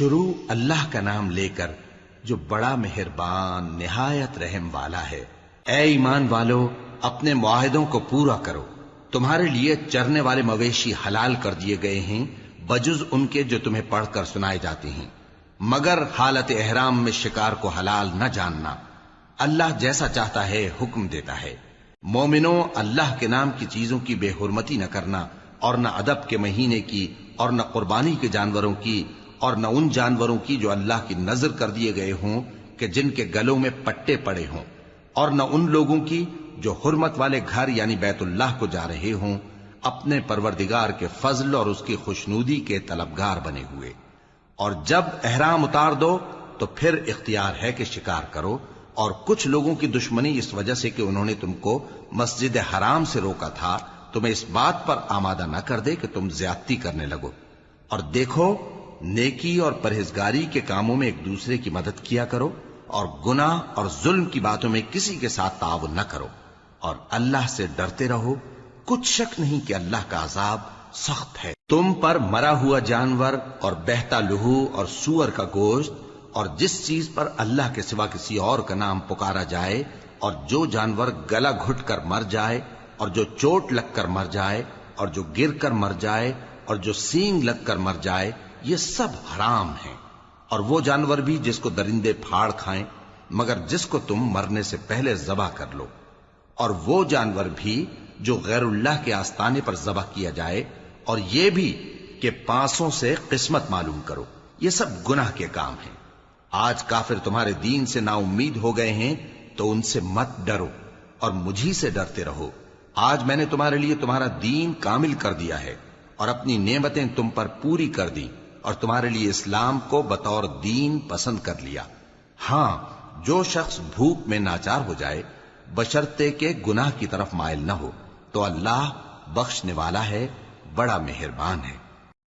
شروع اللہ کا نام لے کر جو بڑا مہربان نہایت رحم والا ہے۔ اے ایمان والو، اپنے معاہدوں کو پورا کرو۔ تمہارے لیے چرنے والے مویشی حلال کر دیے گئے ہیں بجز ان کے جو تمہیں پڑھ کر سنائے جاتے ہیں، مگر حالت احرام میں شکار کو حلال نہ جاننا۔ اللہ جیسا چاہتا ہے حکم دیتا ہے۔ مومنوں، اللہ کے نام کی چیزوں کی بے حرمتی نہ کرنا، اور نہ ادب کے مہینے کی، اور نہ قربانی کے جانوروں کی، اور نہ ان جانوروں کی جو اللہ کی نذر کر دیے گئے ہوں کہ جن کے گلوں میں پٹے پڑے ہوں، اور نہ ان لوگوں کی جو حرمت والے گھر یعنی بیت اللہ کو جا رہے ہوں اپنے پروردگار کے فضل اور اس کی خوشنودی کے طلبگار بنے ہوئے۔ اور جب احرام اتار دو تو پھر اختیار ہے کہ شکار کرو، اور کچھ لوگوں کی دشمنی اس وجہ سے کہ انہوں نے تم کو مسجد حرام سے روکا تھا تمہیں اس بات پر آمادہ نہ کر دے کہ تم زیادتی کرنے لگو۔ اور دیکھو، نیکی اور پرہیزگاری کے کاموں میں ایک دوسرے کی مدد کیا کرو، اور گناہ اور ظلم کی باتوں میں کسی کے ساتھ تعاون نہ کرو، اور اللہ سے ڈرتے رہو۔ کچھ شک نہیں کہ اللہ کا عذاب سخت ہے۔ تم پر مرا ہوا جانور اور بہتا لہو اور سور کا گوشت اور جس چیز پر اللہ کے سوا کسی اور کا نام پکارا جائے، اور جو جانور گلا گھٹ کر مر جائے، اور جو چوٹ لگ کر مر جائے، اور جو گر کر مر جائے، اور جو سینگ لگ کر مر جائے، یہ سب حرام ہیں۔ اور وہ جانور بھی جس کو درندے پھاڑ کھائیں، مگر جس کو تم مرنے سے پہلے ذبح کر لو، اور وہ جانور بھی جو غیر اللہ کے آستانے پر ذبح کیا جائے، اور یہ بھی کہ پانسوں سے قسمت معلوم کرو، یہ سب گناہ کے کام ہیں۔ آج کافر تمہارے دین سے نا امید ہو گئے ہیں تو ان سے مت ڈرو اور مجھی سے ڈرتے رہو۔ آج میں نے تمہارے لیے تمہارا دین کامل کر دیا ہے اور اپنی نعمتیں تم پر پوری کر دی، اور تمہارے لیے اسلام کو بطور دین پسند کر لیا۔ ہاں، جو شخص بھوک میں ناچار ہو جائے بشرطے کہ گناہ کی طرف مائل نہ ہو تو اللہ بخشنے والا ہے، بڑا مہربان ہے۔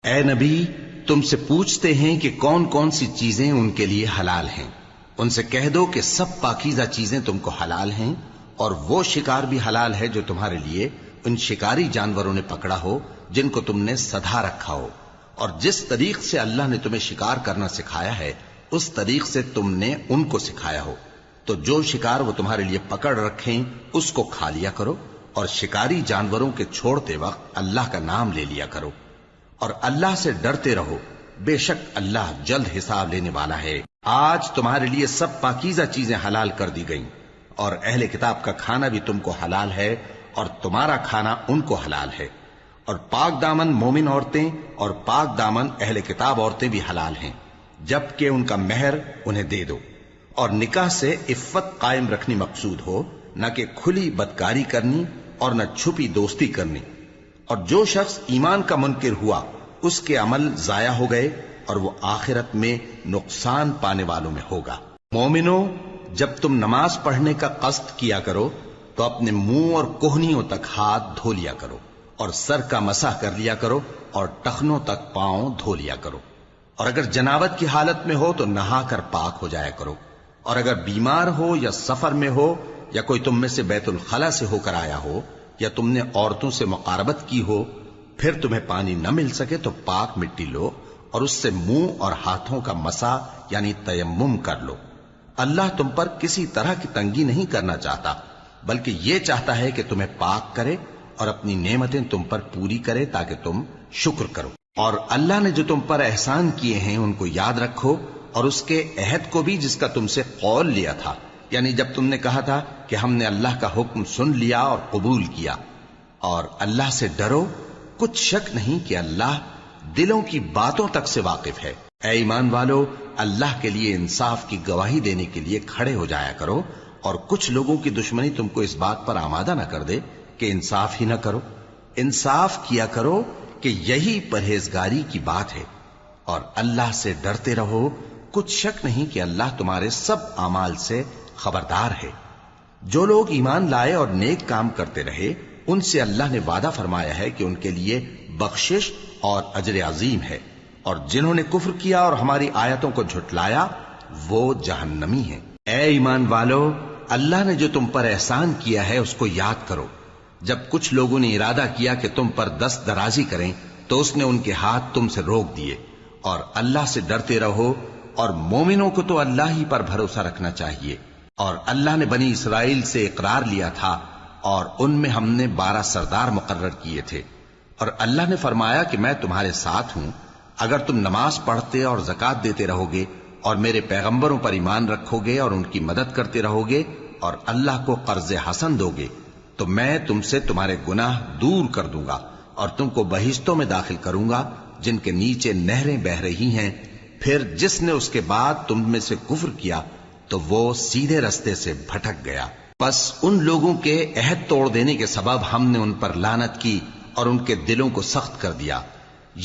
اے نبی، تم سے پوچھتے ہیں کہ کون کون سی چیزیں ان کے لیے حلال ہیں۔ ان سے کہہ دو کہ سب پاکیزہ چیزیں تم کو حلال ہیں، اور وہ شکار بھی حلال ہے جو تمہارے لیے ان شکاری جانوروں نے پکڑا ہو جن کو تم نے سدھا رکھا ہو، اور جس طریق سے اللہ نے تمہیں شکار کرنا سکھایا ہے اس طریق سے تم نے ان کو سکھایا ہو۔ تو جو شکار وہ تمہارے لیے پکڑ رکھیں اس کو کھا لیا کرو، اور شکاری جانوروں کے چھوڑتے وقت اللہ کا نام لے لیا کرو، اور اللہ سے ڈرتے رہو، بے شک اللہ جلد حساب لینے والا ہے۔ آج تمہارے لیے سب پاکیزہ چیزیں حلال کر دی گئیں، اور اہل کتاب کا کھانا بھی تم کو حلال ہے اور تمہارا کھانا ان کو حلال ہے، اور پاک دامن مومن عورتیں اور پاک دامن اہل کتاب عورتیں بھی حلال ہیں، جبکہ ان کا مہر انہیں دے دو۔ اور نکاح سے عفت قائم رکھنی مقصود ہو، نہ کہ کھلی بدکاری کرنی اور نہ چھپی دوستی کرنی۔ اور جو شخص ایمان کا منکر ہوا اس کے عمل ضائع ہو گئے اور وہ آخرت میں نقصان پانے والوں میں ہوگا۔ مومنوں، جب تم نماز پڑھنے کا قصد کیا کرو تو اپنے منہ اور کوہنیوں تک ہاتھ دھو لیا کرو، اور سر کا مسح کر لیا کرو، اور ٹخنوں تک پاؤں دھو لیا کرو، اور اگر جنابت کی حالت میں ہو تو نہا کر پاک ہو جایا کرو، اور اگر بیمار ہو یا سفر میں ہو یا کوئی تم میں سے بیت الخلا سے ہو کر آیا ہو یا تم نے عورتوں سے مقاربت کی ہو، پھر تمہیں پانی نہ مل سکے تو پاک مٹی لو اور اس سے منہ اور ہاتھوں کا مسح یعنی تیمم کر لو۔ اللہ تم پر کسی طرح کی تنگی نہیں کرنا چاہتا، بلکہ یہ چاہتا ہے کہ تمہیں پاک کرے اور اپنی نعمتیں تم پر پوری کرے تاکہ تم شکر کرو۔ اور اللہ نے جو تم پر احسان کیے ہیں ان کو یاد رکھو، اور اس کے عہد کو بھی جس کا تم سے قول لیا تھا، یعنی جب تم نے کہا تھا کہ ہم نے اللہ کا حکم سن لیا اور قبول کیا۔ اور اللہ سے ڈرو، کچھ شک نہیں کہ اللہ دلوں کی باتوں تک سے واقف ہے۔ اے ایمان والو، اللہ کے لیے انصاف کی گواہی دینے کے لیے کھڑے ہو جایا کرو، اور کچھ لوگوں کی دشمنی تم کو اس بات پر آمادہ نہ کر دے کہ انصاف ہی نہ کرو۔ انصاف کیا کرو کہ یہی پرہیزگاری کی بات ہے، اور اللہ سے ڈرتے رہو، کچھ شک نہیں کہ اللہ تمہارے سب اعمال سے خبردار ہے۔ جو لوگ ایمان لائے اور نیک کام کرتے رہے ان سے اللہ نے وعدہ فرمایا ہے کہ ان کے لیے بخشش اور اجر عظیم ہے، اور جنہوں نے کفر کیا اور ہماری آیتوں کو جھٹلایا وہ جہنمی ہیں۔ اے ایمان والو، اللہ نے جو تم پر احسان کیا ہے اس کو یاد کرو۔ جب کچھ لوگوں نے ارادہ کیا کہ تم پر دست درازی کریں تو اس نے ان کے ہاتھ تم سے روک دیے، اور اللہ سے ڈرتے رہو، اور مومنوں کو تو اللہ ہی پر بھروسہ رکھنا چاہیے۔ اور اللہ نے بنی اسرائیل سے اقرار لیا تھا، اور ان میں ہم نے 12 سردار مقرر کیے تھے، اور اللہ نے فرمایا کہ میں تمہارے ساتھ ہوں اگر تم نماز پڑھتے اور زکوٰۃ دیتے رہو گے اور میرے پیغمبروں پر ایمان رکھو گے اور ان کی مدد کرتے رہو گے اور اللہ کو قرض حسن دو گے، تو میں تم سے تمہارے گناہ دور کر دوں گا اور تم کو بہشتوں میں داخل کروں گا جن کے نیچے نہریں بہ رہی ہیں۔ پھر جس نے اس کے بعد تم میں سے کفر کیا تو وہ سیدھے رستے سے بھٹک گیا۔ پس ان لوگوں کے عہد توڑ دینے کے سبب ہم نے ان پر لعنت کی اور ان کے دلوں کو سخت کر دیا۔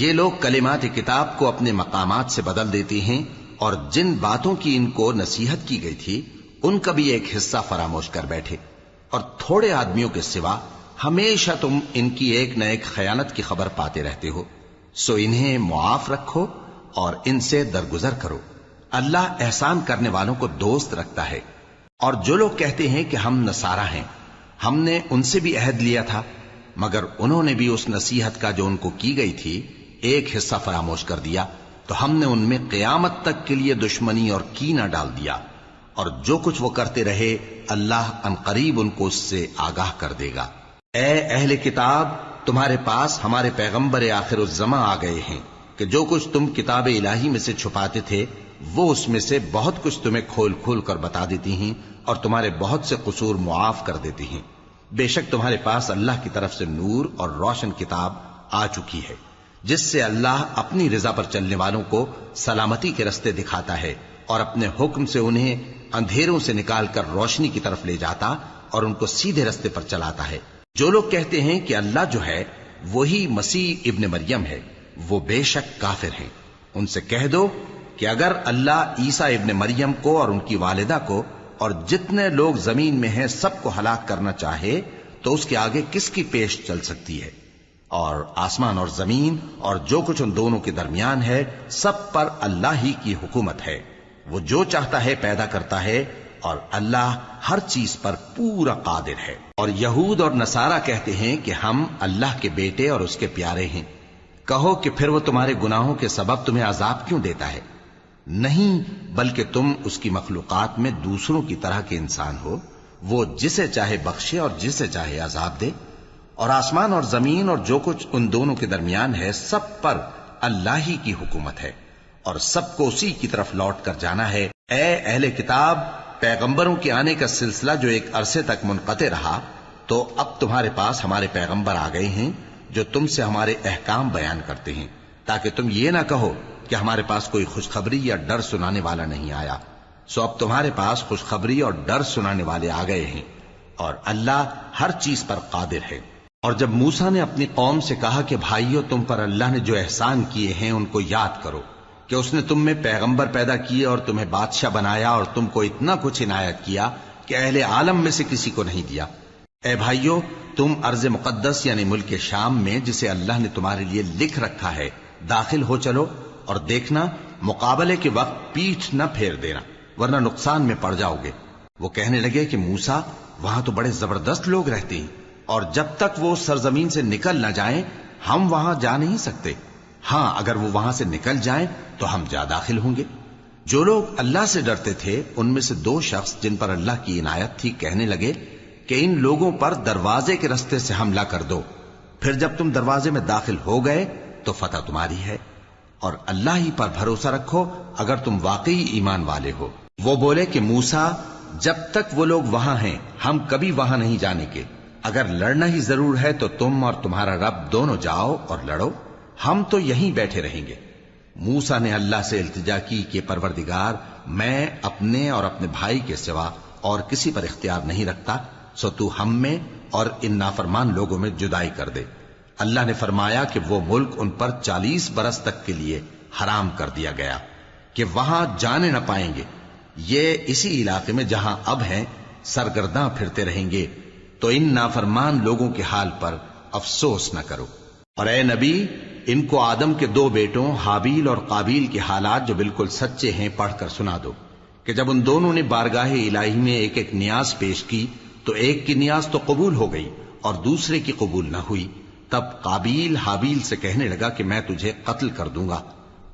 یہ لوگ کلمات کتاب کو اپنے مقامات سے بدل دیتے ہیں، اور جن باتوں کی ان کو نصیحت کی گئی تھی ان کا بھی ایک حصہ فراموش کر بیٹھے، اور تھوڑے آدمیوں کے سوا ہمیشہ تم ان کی ایک نہ ایک خیانت کی خبر پاتے رہتے ہو، سو انہیں معاف رکھو اور ان سے درگزر کرو۔ اللہ احسان کرنے والوں کو دوست رکھتا ہے۔ اور جو لوگ کہتے ہیں کہ ہم نصارہ ہیں، ہم نے ان سے بھی عہد لیا تھا، مگر انہوں نے بھی اس نصیحت کا جو ان کو کی گئی تھی ایک حصہ فراموش کر دیا، تو ہم نے ان میں قیامت تک کے لیے دشمنی اور کینہ ڈال دیا، اور جو کچھ وہ کرتے رہے اللہ عنقریب ان کو اس سے آگاہ کر دے گا۔ اے اہل کتاب، تمہارے پاس ہمارے پیغمبر آخر الزماں آ گئے ہیں کہ جو کچھ تم کتاب الہی میں سے چھپاتے تھے وہ اس میں سے بہت کچھ تمہیں کھول کھول کر بتا دیتی ہیں اور تمہارے بہت سے قصور معاف کر دیتی ہیں۔ بے شک تمہارے پاس اللہ کی طرف سے نور اور روشن کتاب آ چکی ہے، جس سے اللہ اپنی رضا پر چلنے والوں کو سلامتی کے رستے دکھاتا ہے اور اپنے حکم سے انہیں اندھیروں سے نکال کر روشنی کی طرف لے جاتا اور ان کو سیدھے رستے پر چلاتا ہے۔ جو لوگ کہتے ہیں کہ اللہ جو ہے وہی مسیح ابن مریم ہے، وہ بے شک کافر ہیں۔ ان سے کہہ دو کہ اگر اللہ عیسیٰ ابن مریم کو اور ان کی والدہ کو اور جتنے لوگ زمین میں ہیں سب کو ہلاک کرنا چاہے تو اس کے آگے کس کی پیش چل سکتی ہے؟ اور آسمان اور زمین اور جو کچھ ان دونوں کے درمیان ہے سب پر اللہ ہی کی حکومت ہے۔ وہ جو چاہتا ہے پیدا کرتا ہے، اور اللہ ہر چیز پر پورا قادر ہے۔ اور یہود اور نصارہ کہتے ہیں کہ ہم اللہ کے بیٹے اور اس کے پیارے ہیں۔ کہو کہ پھر وہ تمہارے گناہوں کے سبب تمہیں عذاب کیوں دیتا ہے؟ نہیں، بلکہ تم اس کی مخلوقات میں دوسروں کی طرح کے انسان ہو، وہ جسے چاہے بخشے اور جسے چاہے عذاب دے۔ اور آسمان اور زمین اور جو کچھ ان دونوں کے درمیان ہے سب پر اللہ ہی کی حکومت ہے، اور سب کو اسی کی طرف لوٹ کر جانا ہے۔ اے اہل کتاب، پیغمبروں کے آنے کا سلسلہ جو ایک عرصے تک منقطع رہا، تو اب تمہارے پاس ہمارے پیغمبر آ گئے ہیں جو تم سے ہمارے احکام بیان کرتے ہیں، تاکہ تم یہ نہ کہو کہ ہمارے پاس کوئی خوشخبری یا ڈر سنانے والا نہیں آیا۔ سو اب تمہارے پاس خوشخبری اور ڈر سنانے والے آ گئے ہیں، اور اللہ ہر چیز پر قادر ہے۔ اور جب موسیٰ نے اپنی قوم سے کہا کہ بھائیو، تم پر اللہ نے جو احسان کیے ہیں ان کو یاد کرو، کہ اس نے تم میں پیغمبر پیدا کیے اور تمہیں بادشاہ بنایا اور تم کو اتنا کچھ عنایت کیا کہ اہل عالم میں سے کسی کو نہیں دیا۔ اے بھائیو، تم ارض مقدس یعنی ملک شام میں جسے اللہ نے تمہارے لیے لکھ رکھا ہے داخل ہو چلو، اور دیکھنا مقابلے کے وقت پیٹھ نہ پھیر دینا ورنہ نقصان میں پڑ جاؤ گے۔ وہ کہنے لگے کہ موسیٰ، وہاں تو بڑے زبردست لوگ رہتے ہیں، اور جب تک وہ سرزمین سے نکل نہ جائیں ہم وہاں جا نہیں سکتے۔ ہاں، اگر وہ وہاں سے نکل جائیں تو ہم جا داخل ہوں گے۔ جو لوگ اللہ سے ڈرتے تھے ان میں سے 2 شخص جن پر اللہ کی عنایت تھی کہنے لگے کہ ان لوگوں پر دروازے کے رستے سے حملہ کر دو، پھر جب تم دروازے میں داخل ہو گئے تو فتح تمہاری ہے، اور اللہ ہی پر بھروسہ رکھو اگر تم واقعی ایمان والے ہو۔ وہ بولے کہ موسیٰ، جب تک وہ لوگ وہاں ہیں ہم کبھی وہاں نہیں جانے کے، اگر لڑنا ہی ضرور ہے تو تم اور تمہارا رب دونوں جاؤ اور لڑو، ہم تو یہیں بیٹھے رہیں گے۔ موسیٰ نے اللہ سے التجا کی کہ پروردگار، میں اپنے اور اپنے بھائی کے سوا اور کسی پر اختیار نہیں رکھتا، سو تو ہم میں اور ان نافرمان لوگوں میں جدائی کر دے۔ اللہ نے فرمایا کہ وہ ملک ان پر 40 برس تک کے لیے حرام کر دیا گیا کہ وہاں جانے نہ پائیں گے۔ یہ اسی علاقے میں جہاں اب ہیں سرگرداں پھرتے رہیں گے، تو ان نافرمان لوگوں کے حال پر افسوس نہ کرو۔ اور اے نبی، ان کو آدم کے 2 بیٹوں حابیل اور قابیل کے حالات جو بالکل سچے ہیں پڑھ کر سنا دو، کہ جب ان دونوں نے بارگاہ الہی میں ایک ایک نیاز پیش کی تو ایک کی نیاز تو قبول ہو گئی اور دوسرے کی قبول نہ ہوئی۔ تب قابیل حابیل سے کہنے لگا کہ میں تجھے قتل کر دوں گا،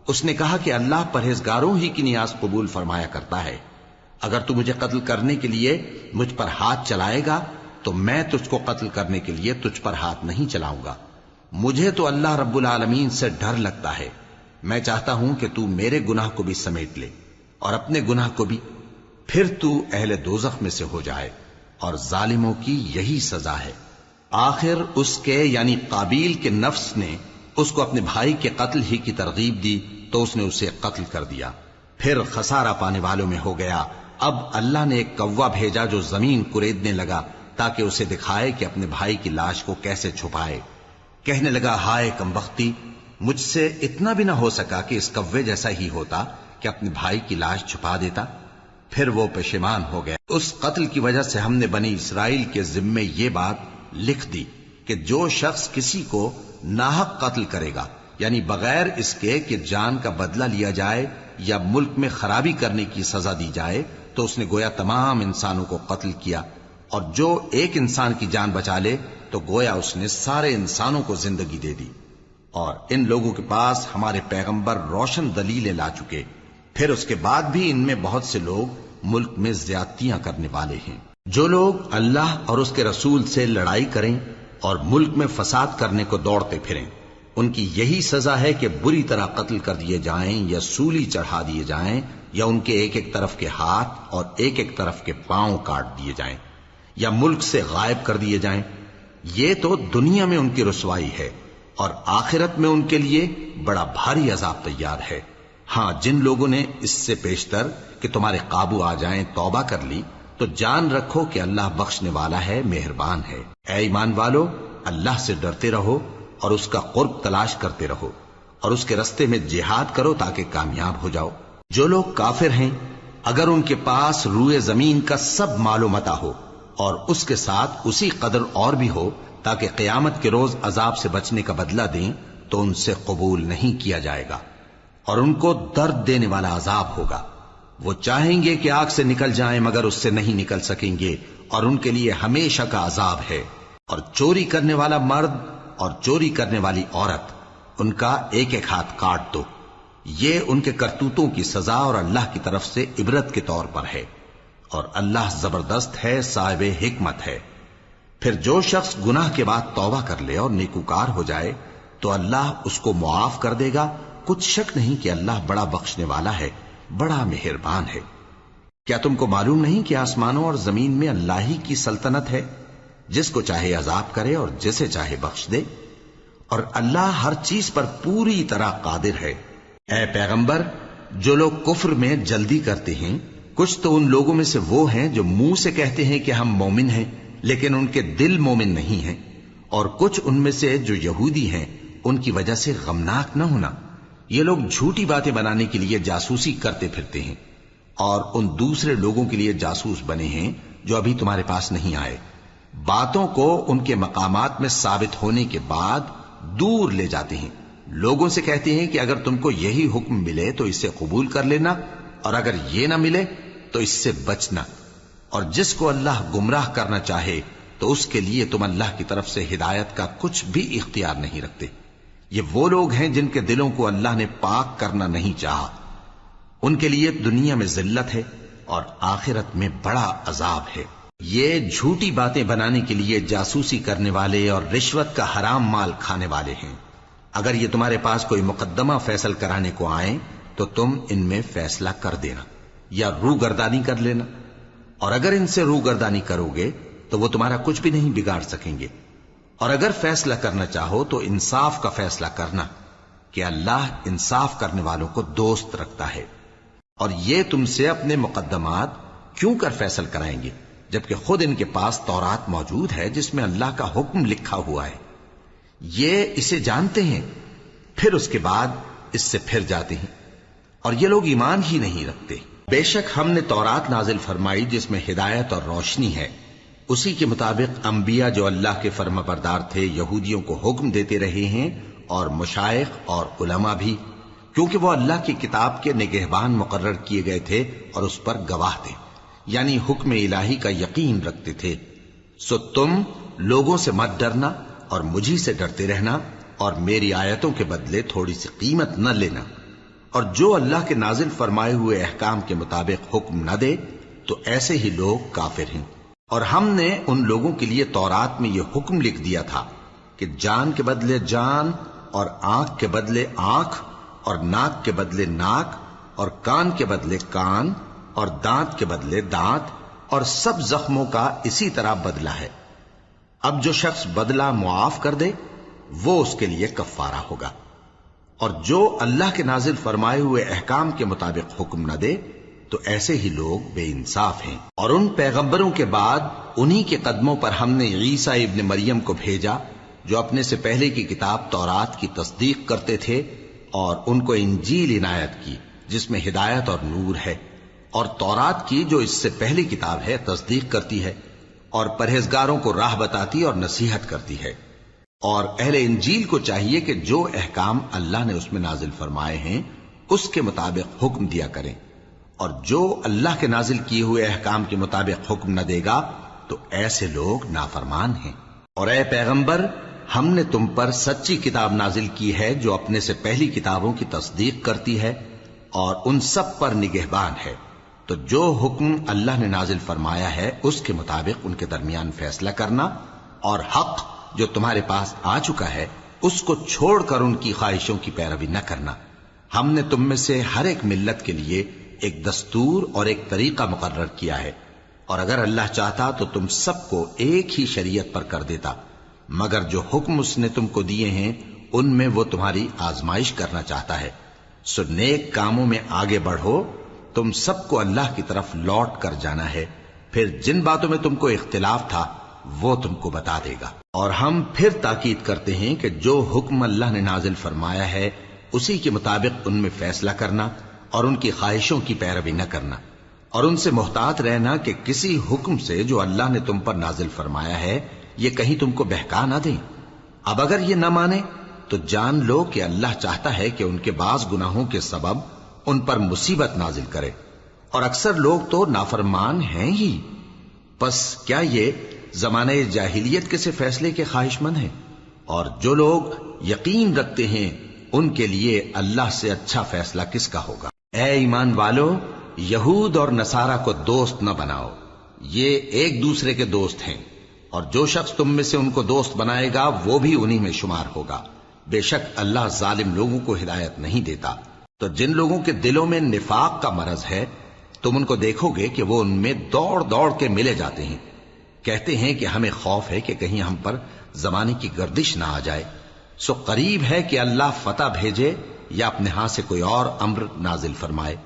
اس نے کہا کہ اللہ پرہیزگاروں ہی کی نیاز قبول فرمایا کرتا ہے. اگر تو مجھے قتل کرنے کے لیے مجھ پر ہاتھ چلائے گا تو میں تجھ کو قتل کرنے کے لیے تجھ پر ہاتھ نہیں چلاؤں گا. مجھے تو اللہ رب العالمین سے ڈر لگتا ہے. میں چاہتا ہوں کہ تو میرے گناہ کو بھی سمیٹ لے اور اپنے گناہ کو بھی، پھر تو اہل دوزخ میں سے ہو جائے، اور ظالموں کی یہی سزا ہے. آخر اس کے یعنی قابیل کے نفس نے اس کو اپنے بھائی کے قتل ہی کی ترغیب دی تو اس نے اسے قتل کر دیا. پھر خسارہ پانے والوں میں ہو گیا. اب اللہ نے ایک کوا بھیجا جو زمین کریدنے لگا تاکہ اسے دکھائے کہ اپنے بھائی کی لاش کو کیسے چھپائے. کہنے لگا، ہائے کمبختی، مجھ سے اتنا بھی نہ ہو سکا کہ اس کوے جیسا ہی ہوتا کہ اپنے بھائی کی لاش چھپا دیتا. پھر وہ پشیمان ہو گیا. اس قتل کی وجہ سے ہم نے بنی اسرائیل کے ذمے یہ بات لکھ دی کہ جو شخص کسی کو ناحق قتل کرے گا، یعنی بغیر اس کے کہ جان کا بدلہ لیا جائے یا ملک میں خرابی کرنے کی سزا دی جائے، تو اس نے گویا تمام انسانوں کو قتل کیا. اور جو ایک انسان کی جان بچا لے تو گویا اس نے سارے انسانوں کو زندگی دے دی. اور ان لوگوں کے پاس ہمارے پیغمبر روشن دلیلیں لا چکے، پھر اس کے بعد بھی ان میں بہت سے لوگ ملک میں زیادتیاں کرنے والے ہیں. جو لوگ اللہ اور اس کے رسول سے لڑائی کریں اور ملک میں فساد کرنے کو دوڑتے پھریں، ان کی یہی سزا ہے کہ بری طرح قتل کر دیے جائیں یا سولی چڑھا دیے جائیں، یا ان کے ایک ایک طرف کے ہاتھ اور ایک ایک طرف کے پاؤں کاٹ دیے جائیں، یا ملک سے غائب کر دیے جائیں. یہ تو دنیا میں ان کی رسوائی ہے، اور آخرت میں ان کے لیے بڑا بھاری عذاب تیار ہے. ہاں، جن لوگوں نے اس سے پیشتر کہ تمہارے قابو آ جائیں توبہ کر لی تو جان رکھو کہ اللہ بخشنے والا ہے، مہربان ہے. اے ایمان والو، اللہ سے ڈرتے رہو اور اس کا قرب تلاش کرتے رہو، اور اس کے رستے میں جہاد کرو تاکہ کامیاب ہو جاؤ. جو لوگ کافر ہیں، اگر ان کے پاس روئے زمین کا سب مال و متاع ہو اور اس کے ساتھ اسی قدر اور بھی ہو تاکہ قیامت کے روز عذاب سے بچنے کا بدلہ دیں، تو ان سے قبول نہیں کیا جائے گا، اور ان کو درد دینے والا عذاب ہوگا. وہ چاہیں گے کہ آگ سے نکل جائیں مگر اس سے نہیں نکل سکیں گے، اور ان کے لیے ہمیشہ کا عذاب ہے. اور چوری کرنے والا مرد اور چوری کرنے والی عورت، ان کا ایک ایک ہاتھ کاٹ دو. یہ ان کے کرتوتوں کی سزا اور اللہ کی طرف سے عبرت کے طور پر ہے، اور اللہ زبردست ہے، صاحب حکمت ہے. پھر جو شخص گناہ کے بعد توبہ کر لے اور نیکوکار ہو جائے تو اللہ اس کو معاف کر دے گا. کچھ شک نہیں کہ اللہ بڑا بخشنے والا ہے، بڑا مہربان ہے. کیا تم کو معلوم نہیں کہ آسمانوں اور زمین میں اللہ ہی کی سلطنت ہے، جس کو چاہے عذاب کرے اور جسے چاہے بخش دے، اور اللہ ہر چیز پر پوری طرح قادر ہے. اے پیغمبر، جو لوگ کفر میں جلدی کرتے ہیں، کچھ تو ان لوگوں میں سے وہ ہیں جو منہ سے کہتے ہیں کہ ہم مومن ہیں لیکن ان کے دل مومن نہیں ہیں، اور کچھ ان میں سے جو یہودی ہیں، ان کی وجہ سے غمناک نہ ہونا. یہ لوگ جھوٹی باتیں بنانے کے لیے جاسوسی کرتے پھرتے ہیں، اور ان دوسرے لوگوں کے لیے جاسوس بنے ہیں جو ابھی تمہارے پاس نہیں آئے. باتوں کو ان کے مقامات میں ثابت ہونے کے بعد دور لے جاتے ہیں. لوگوں سے کہتے ہیں کہ اگر تم کو یہی حکم ملے تو اسے قبول کر لینا، اور اگر یہ نہ ملے تو اس سے بچنا. اور جس کو اللہ گمراہ کرنا چاہے تو اس کے لیے تم اللہ کی طرف سے ہدایت کا کچھ بھی اختیار نہیں رکھتے. یہ وہ لوگ ہیں جن کے دلوں کو اللہ نے پاک کرنا نہیں چاہا. ان کے لیے دنیا میں ذلت ہے اور آخرت میں بڑا عذاب ہے. یہ جھوٹی باتیں بنانے کے لیے جاسوسی کرنے والے اور رشوت کا حرام مال کھانے والے ہیں. اگر یہ تمہارے پاس کوئی مقدمہ فیصل کرانے کو آئیں تو تم ان میں فیصلہ کر دینا یا روگردانی کر لینا. اور اگر ان سے روگردانی کرو گے تو وہ تمہارا کچھ بھی نہیں بگاڑ سکیں گے. اور اگر فیصلہ کرنا چاہو تو انصاف کا فیصلہ کرنا کہ اللہ انصاف کرنے والوں کو دوست رکھتا ہے. اور یہ تم سے اپنے مقدمات کیوں کر فیصل کرائیں گے جبکہ خود ان کے پاس تورات موجود ہے جس میں اللہ کا حکم لکھا ہوا ہے. یہ اسے جانتے ہیں، پھر اس کے بعد اس سے پھر جاتے ہیں، اور یہ لوگ ایمان ہی نہیں رکھتے. بے شک ہم نے تورات نازل فرمائی جس میں ہدایت اور روشنی ہے. اسی کے مطابق انبیاء جو اللہ کے فرما بردار تھے یہودیوں کو حکم دیتے رہے ہیں، اور مشائخ اور علماء بھی، کیونکہ وہ اللہ کی کتاب کے نگہبان مقرر کیے گئے تھے اور اس پر گواہ تھے، یعنی حکم الہی کا یقین رکھتے تھے. سو تم لوگوں سے مت ڈرنا اور مجھی سے ڈرتے رہنا، اور میری آیتوں کے بدلے تھوڑی سی قیمت نہ لینا. اور جو اللہ کے نازل فرمائے ہوئے احکام کے مطابق حکم نہ دے تو ایسے ہی لوگ کافر ہیں۔ اور ہم نے ان لوگوں کے لیے تورات میں یہ حکم لکھ دیا تھا کہ جان کے بدلے جان، اور آنکھ کے بدلے آنکھ، اور ناک کے بدلے ناک، اور کان کے بدلے کان، اور دانت کے بدلے دانت، اور سب زخموں کا اسی طرح بدلہ ہے۔ اب جو شخص بدلہ معاف کر دے وہ اس کے لیے کفارہ ہوگا، اور جو اللہ کے نازل فرمائے ہوئے احکام کے مطابق حکم نہ دے تو ایسے ہی لوگ بے انصاف ہیں۔ اور ان پیغمبروں کے بعد انہی کے قدموں پر ہم نے عیسیٰ ابن مریم کو بھیجا جو اپنے سے پہلے کی کتاب تورات کی تصدیق کرتے تھے، اور ان کو انجیل عنایت کی جس میں ہدایت اور نور ہے، اور تورات کی جو اس سے پہلی کتاب ہے تصدیق کرتی ہے، اور پرہیزگاروں کو راہ بتاتی اور نصیحت کرتی ہے۔ اور اہل انجیل کو چاہیے کہ جو احکام اللہ نے اس میں نازل فرمائے ہیں اس کے مطابق حکم دیا کریں، اور جو اللہ کے نازل کیے ہوئے احکام کے مطابق حکم نہ دے گا تو ایسے لوگ نافرمان ہیں۔ اور اے پیغمبر، ہم نے تم پر سچی کتاب نازل کی ہے جو اپنے سے پہلی کتابوں کی تصدیق کرتی ہے اور ان سب پر نگہبان ہے، تو جو حکم اللہ نے نازل فرمایا ہے اس کے مطابق ان کے درمیان فیصلہ کرنا، اور حق جو تمہارے پاس آ چکا ہے اس کو چھوڑ کر ان کی خواہشوں کی پیروی نہ کرنا۔ ہم نے تم میں سے ہر ایک ملت کے لیے ایک دستور اور ایک طریقہ مقرر کیا ہے، اور اگر اللہ چاہتا تو تم سب کو ایک ہی شریعت پر کر دیتا، مگر جو حکم اس نے تم کو دیے ہیں ان میں وہ تمہاری آزمائش کرنا چاہتا ہے۔ سو نیک کاموں میں آگے بڑھو، تم سب کو اللہ کی طرف لوٹ کر جانا ہے، پھر جن باتوں میں تم کو اختلاف تھا وہ تم کو بتا دے گا۔ اور ہم پھر تاکید کرتے ہیں کہ جو حکم اللہ نے نازل فرمایا ہے اسی کے مطابق ان میں فیصلہ کرنا، اور ان کی خواہشوں کی پیروی نہ کرنا، اور ان سے محتاط رہنا کہ کسی حکم سے جو اللہ نے تم پر نازل فرمایا ہے یہ کہیں تم کو بہکا نہ دیں۔ اب اگر یہ نہ مانے تو جان لو کہ اللہ چاہتا ہے کہ ان کے بعض گناہوں کے سبب ان پر مصیبت نازل کرے، اور اکثر لوگ تو نافرمان ہیں ہی۔ پس کیا یہ زمانہ جاہلیت کے سے فیصلے کے خواہش مند ہیں؟ اور جو لوگ یقین رکھتے ہیں ان کے لیے اللہ سے اچھا فیصلہ کس کا ہوگا؟ اے ایمان والو، یہود اور نصارہ کو دوست نہ بناؤ، یہ ایک دوسرے کے دوست ہیں، اور جو شخص تم میں سے ان کو دوست بنائے گا وہ بھی انہی میں شمار ہوگا۔ بے شک اللہ ظالم لوگوں کو ہدایت نہیں دیتا۔ تو جن لوگوں کے دلوں میں نفاق کا مرض ہے تم ان کو دیکھو گے کہ وہ ان میں دوڑ دوڑ کے ملے جاتے ہیں، کہتے ہیں کہ ہمیں خوف ہے کہ کہیں ہم پر زمانے کی گردش نہ آ جائے۔ سو قریب ہے کہ اللہ فتح بھیجے یا اپنے ہاں سے کوئی اور امر نازل فرمائے،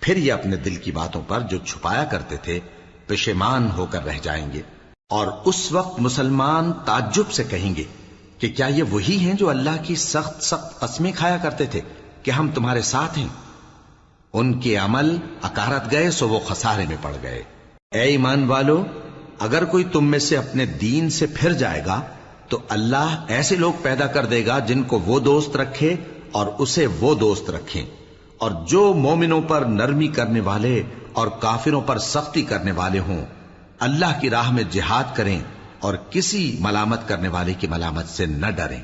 پھر یہ اپنے دل کی باتوں پر جو چھپایا کرتے تھے پشیمان ہو کر رہ جائیں گے۔ اور اس وقت مسلمان تعجب سے کہیں گے کہ کیا یہ وہی ہیں جو اللہ کی سخت سخت قسمیں کھایا کرتے تھے کہ ہم تمہارے ساتھ ہیں؟ ان کے عمل اکارت گئے سو وہ خسارے میں پڑ گئے۔ اے ایمان والو، اگر کوئی تم میں سے اپنے دین سے پھر جائے گا تو اللہ ایسے لوگ پیدا کر دے گا جن کو وہ دوست رکھے اور اسے وہ دوست رکھیں، اور جو مومنوں پر نرمی کرنے والے اور کافروں پر سختی کرنے والے ہوں، اللہ کی راہ میں جہاد کریں اور کسی ملامت کرنے والے کی ملامت سے نہ ڈریں۔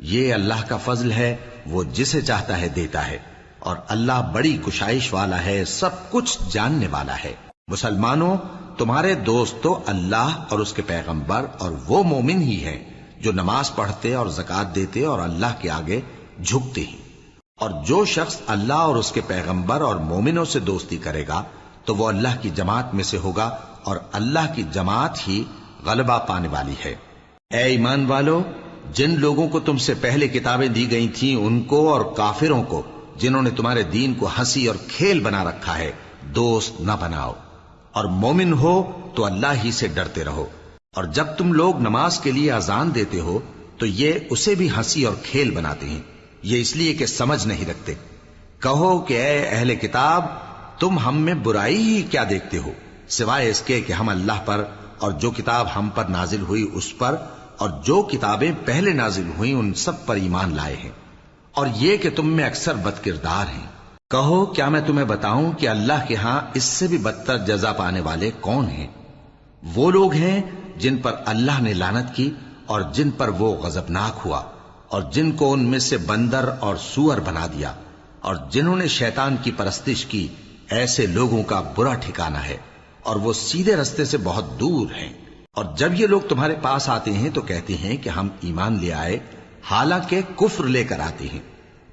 یہ اللہ کا فضل ہے، وہ جسے چاہتا ہے دیتا ہے، اور اللہ بڑی کشائش والا ہے، سب کچھ جاننے والا ہے۔ مسلمانوں، تمہارے دوست تو اللہ اور اس کے پیغمبر اور وہ مومن ہی ہیں جو نماز پڑھتے اور زکوٰۃ دیتے اور اللہ کے آگے جھکتے ہیں۔ اور جو شخص اللہ اور اس کے پیغمبر اور مومنوں سے دوستی کرے گا تو وہ اللہ کی جماعت میں سے ہوگا، اور اللہ کی جماعت ہی غلبہ پانے والی ہے۔ اے ایمان والو، جن لوگوں کو تم سے پہلے کتابیں دی گئی تھیں ان کو اور کافروں کو جنہوں نے تمہارے دین کو ہنسی اور کھیل بنا رکھا ہے دوست نہ بناؤ، اور مومن ہو تو اللہ ہی سے ڈرتے رہو۔ اور جب تم لوگ نماز کے لیے اذان دیتے ہو تو یہ اسے بھی ہنسی اور کھیل بناتے ہیں، یہ اس لیے کہ سمجھ نہیں رکھتے۔ کہو کہ اے اہل کتاب، تم ہم میں برائی ہی کیا دیکھتے ہو، سوائے اس کے کہ ہم اللہ پر اور جو کتاب ہم پر نازل ہوئی اس پر اور جو کتابیں پہلے نازل ہوئیں ان سب پر ایمان لائے ہیں، اور یہ کہ تم میں اکثر بد کردار ہیں۔ کہو کیا میں تمہیں بتاؤں کہ اللہ کے ہاں اس سے بھی بدتر جزا پانے والے کون ہیں؟ وہ لوگ ہیں جن پر اللہ نے لعنت کی اور جن پر وہ غضبناک ہوا، اور جن کو ان میں سے بندر اور سور بنا دیا، اور جنہوں نے شیطان کی پرستش کی ایسے لوگوں کا برا ٹھکانہ ہے، اور وہ سیدھے رستے سے بہت دور ہیں۔ اور جب یہ لوگ تمہارے پاس آتے ہیں تو کہتے ہیں کہ ہم ایمان لے آئے، حالانکہ کفر لے کر آتے ہیں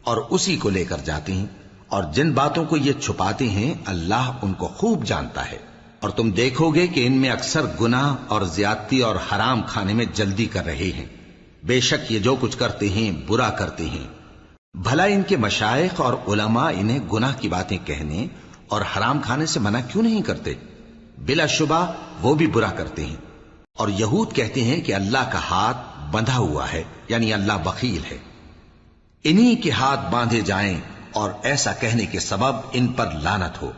اور اسی کو لے کر جاتے ہیں، اور جن باتوں کو یہ چھپاتے ہیں اللہ ان کو خوب جانتا ہے۔ اور تم دیکھو گے کہ ان میں اکثر گناہ اور زیادتی اور حرام کھانے میں جلدی کر رہے ہیں۔ بے شک یہ جو کچھ کرتے ہیں برا کرتے ہیں۔ بھلا ان کے مشائخ اور علماء انہیں گناہ کی باتیں کہنے اور حرام کھانے سے منع کیوں نہیں کرتے؟ بلا شبہ وہ بھی برا کرتے ہیں۔ اور یہود کہتے ہیں کہ اللہ کا ہاتھ بندھا ہوا ہے، یعنی اللہ بخیل ہے، انہی کے ہاتھ باندھے جائیں، اور ایسا کہنے کے سبب ان پر لعنت ہو۔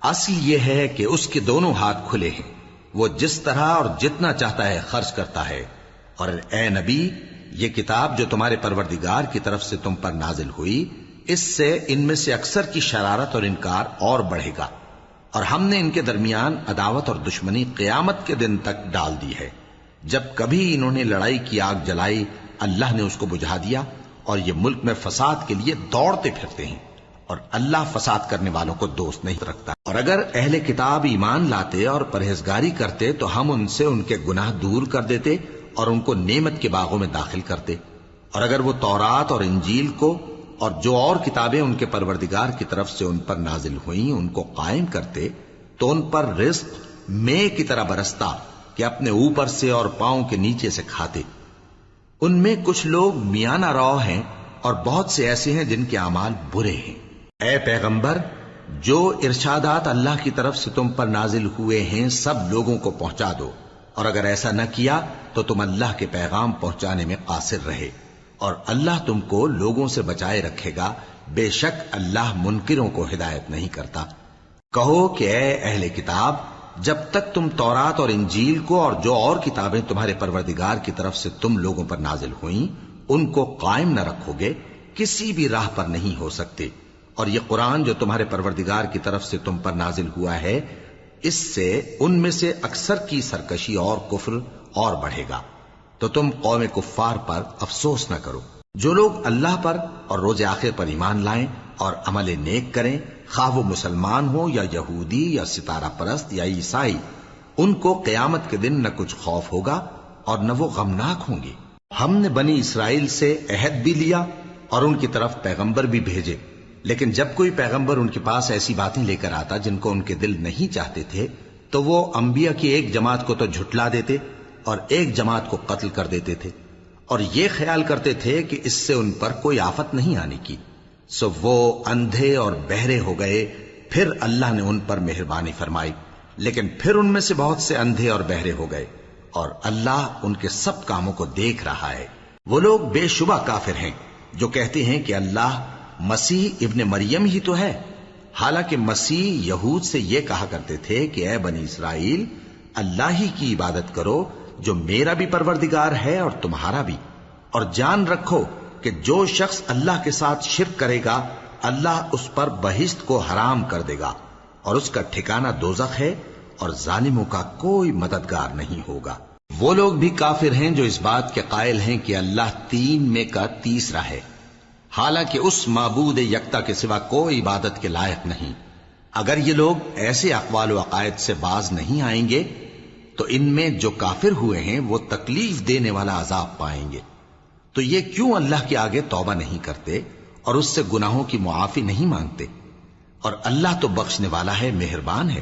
اصل یہ ہے کہ اس کے دونوں ہاتھ کھلے ہیں، وہ جس طرح اور جتنا چاہتا ہے خرچ کرتا ہے۔ اور اے نبی، یہ کتاب جو تمہارے پروردگار کی طرف سے تم پر نازل ہوئی، اس سے ان میں سے اکثر کی شرارت اور انکار اور بڑھے گا، اور ہم نے ان کے درمیان عداوت اور دشمنی قیامت کے دن تک ڈال دی ہے۔ جب کبھی انہوں نے لڑائی کی آگ جلائی، اللہ نے اس کو بجھا دیا، اور یہ ملک میں فساد کے لیے دوڑتے پھرتے ہیں، اور اللہ فساد کرنے والوں کو دوست نہیں رکھتا۔ اور اگر اہل کتاب ایمان لاتے اور پرہیزگاری کرتے تو ہم ان سے ان کے گناہ دور کر دیتے اور ان کو نعمت کے باغوں میں داخل کرتے۔ اور اگر وہ تورات اور انجیل کو اور جو اور کتابیں ان کے پروردگار کی طرف سے ان پر نازل ہوئیں ان کو قائم کرتے تو ان پر رزق مے کی طرح برستا کہ اپنے اوپر سے اور پاؤں کے نیچے سے کھاتے۔ ان میں کچھ لوگ میانہ رو ہیں اور بہت سے ایسے ہیں جن کے اعمال برے ہیں۔ اے پیغمبر، جو ارشادات اللہ کی طرف سے تم پر نازل ہوئے ہیں سب لوگوں کو پہنچا دو، اور اگر ایسا نہ کیا تو تم اللہ کے پیغام پہنچانے میں قاصر رہے، اور اللہ تم کو لوگوں سے بچائے رکھے گا، بے شک اللہ منکروں کو ہدایت نہیں کرتا۔ کہو کہ اے اہل کتاب، جب تک تم تورات اور انجیل کو اور جو اور کتابیں تمہارے پروردگار کی طرف سے تم لوگوں پر نازل ہوئیں ان کو قائم نہ رکھو گے، کسی بھی راہ پر نہیں ہو سکتے۔ اور یہ قرآن جو تمہارے پروردگار کی طرف سے تم پر نازل ہوا ہے، اس سے ان میں سے اکثر کی سرکشی اور کفر اور بڑھے گا، تو تم قوم کفار پر افسوس نہ کرو۔ جو لوگ اللہ پر اور روز آخر پر ایمان لائیں اور عمل نیک کریں، خواہ وہ مسلمان ہو یا یہودی یا ستارہ پرست یا عیسائی، ان کو قیامت کے دن نہ کچھ خوف ہوگا اور نہ وہ غمناک ہوں گے۔ ہم نے بنی اسرائیل سے عہد بھی لیا اور ان کی طرف پیغمبر بھی بھیجے، لیکن جب کوئی پیغمبر ان کے پاس ایسی باتیں لے کر آتا جن کو ان کے دل نہیں چاہتے تھے تو وہ انبیاء کی ایک جماعت کو تو جھٹلا دیتے اور ایک جماعت کو قتل کر دیتے تھے، اور یہ خیال کرتے تھے کہ اس سے ان پر کوئی آفت نہیں آنے کی، سو وہ اندھے اور بہرے ہو گئے۔ پھر اللہ نے ان پر مہربانی فرمائی، لیکن پھر ان میں سے بہت سے اندھے اور بہرے ہو گئے، اور اللہ ان کے سب کاموں کو دیکھ رہا ہے۔ وہ لوگ بے شبہ کافر ہیں جو کہتے ہیں کہ اللہ مسیح ابن مریم ہی تو ہے، حالانکہ مسیح یہود سے یہ کہا کرتے تھے کہ اے بنی اسرائیل، اللہ ہی کی عبادت کرو جو میرا بھی پروردگار ہے اور تمہارا بھی، اور جان رکھو کہ جو شخص اللہ کے ساتھ شرک کرے گا اللہ اس پر بہشت کو حرام کر دے گا، اور اس کا ٹھکانہ دوزخ ہے، اور ظالموں کا کوئی مددگار نہیں ہوگا۔ وہ لوگ بھی کافر ہیں جو اس بات کے قائل ہیں کہ اللہ تین میں کا تیسرا ہے، حالانکہ اس معبود یکتا کے سوا کوئی عبادت کے لائق نہیں۔ اگر یہ لوگ ایسے اقوال و عقائد سے باز نہیں آئیں گے تو ان میں جو کافر ہوئے ہیں وہ تکلیف دینے والا عذاب پائیں گے۔ تو یہ کیوں اللہ کے آگے توبہ نہیں کرتے اور اس سے گناہوں کی معافی نہیں مانگتے؟ اور اللہ تو بخشنے والا ہے، مہربان ہے۔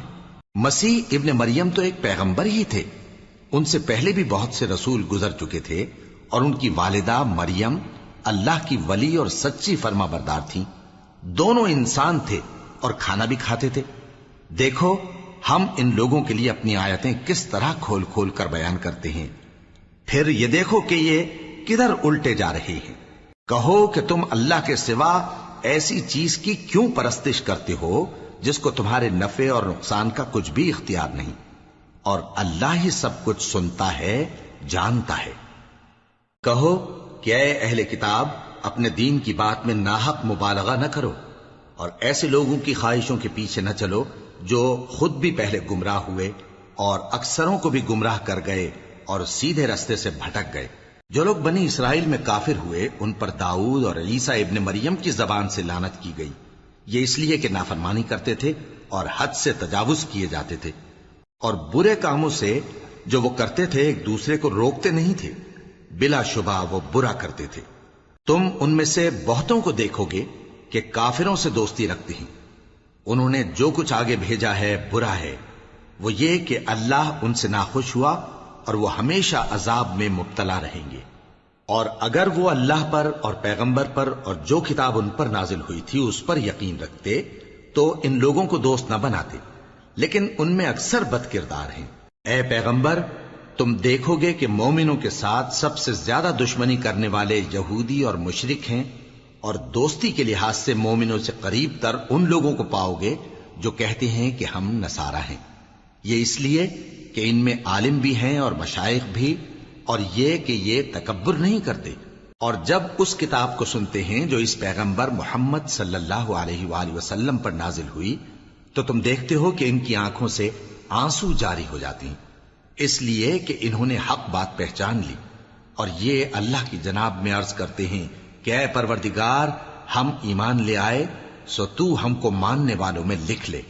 مسیح ابن مریم تو ایک پیغمبر ہی تھے، ان سے پہلے بھی بہت سے رسول گزر چکے تھے، اور ان کی والدہ مریم اللہ کی ولی اور سچی فرما بردار تھیں۔ دونوں انسان تھے اور کھانا بھی کھاتے تھے۔ دیکھو ہم ان لوگوں کے لیے اپنی آیتیں کس طرح کھول کھول کر بیان کرتے ہیں، پھر یہ دیکھو کہ یہ کدھر الٹے جا رہے ہیں۔ کہو کہ تم اللہ کے سوا ایسی چیز کی کیوں پرستش کرتے ہو جس کو تمہارے نفع اور نقصان کا کچھ بھی اختیار نہیں، اور اللہ ہی سب کچھ سنتا ہے، جانتا ہے۔ کہو کہ اے اہل کتاب، اپنے دین کی بات میں ناحق مبالغہ نہ کرو، اور ایسے لوگوں کی خواہشوں کے پیچھے نہ چلو جو خود بھی پہلے گمراہ ہوئے اور اکثروں کو بھی گمراہ کر گئے اور سیدھے رستے سے بھٹک گئے۔ جو لوگ بنی اسرائیل میں کافر ہوئے ان پر داؤد اور عیسیٰ ابن مریم کی زبان سے لعنت کی گئی، یہ اس لیے کہ نافرمانی کرتے تھے اور حد سے تجاوز کیے جاتے تھے، اور برے کاموں سے جو وہ کرتے تھے ایک دوسرے کو روکتے نہیں تھے، بلا شبہ وہ برا کرتے تھے۔ تم ان میں سے بہتوں کو دیکھو گے کہ کافروں سے دوستی رکھتے ہیں، انہوں نے جو کچھ آگے بھیجا ہے برا ہے، وہ یہ کہ اللہ ان سے ناخوش ہوا اور وہ ہمیشہ عذاب میں مبتلا رہیں گے۔ اور اگر وہ اللہ پر اور پیغمبر پر اور جو کتاب ان پر نازل ہوئی تھی اس پر یقین رکھتے تو ان لوگوں کو دوست نہ بناتے، لیکن ان میں اکثر بد کردار ہیں۔ اے پیغمبر، تم دیکھو گے کہ مومنوں کے ساتھ سب سے زیادہ دشمنی کرنے والے یہودی اور مشرک ہیں، اور دوستی کے لحاظ سے مومنوں سے قریب تر ان لوگوں کو پاؤ گے جو کہتے ہیں کہ ہم نصارہ ہیں۔ یہ اس لیے کہ ان میں عالم بھی ہیں اور مشائخ بھی، اور یہ کہ یہ تکبر نہیں کرتے۔ اور جب اس کتاب کو سنتے ہیں جو اس پیغمبر محمد صلی اللہ علیہ وآلہ وسلم پر نازل ہوئی تو تم دیکھتے ہو کہ ان کی آنکھوں سے آنسو جاری ہو جاتی ہیں، اس لیے کہ انہوں نے حق بات پہچان لی، اور یہ اللہ کی جناب میں عرض کرتے ہیں کہ اے پروردگار، ہم ایمان لے آئے سو تو ہم کو ماننے والوں میں لکھ لے۔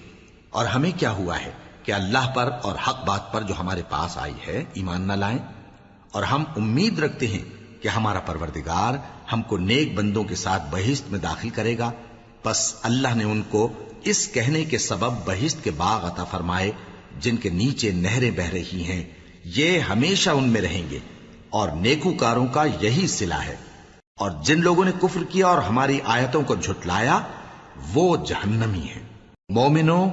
اور ہمیں کیا ہوا ہے کہ اللہ پر اور حق بات پر جو ہمارے پاس آئی ہے ایمان نہ لائیں؟ اور ہم امید رکھتے ہیں کہ ہمارا پروردگار ہم کو نیک بندوں کے ساتھ بہشت میں داخل کرے گا۔ بس اللہ نے ان کو اس کہنے کے سبب بہشت کے باغ عطا فرمائے جن کے نیچے نہریں بہ رہی ہیں، یہ ہمیشہ ان میں رہیں گے، اور نیکوکاروں کا یہی صلہ ہے۔ اور جن لوگوں نے کفر کیا اور ہماری آیتوں کو جھٹلایا وہ جہنمی ہیں۔ مومنوں،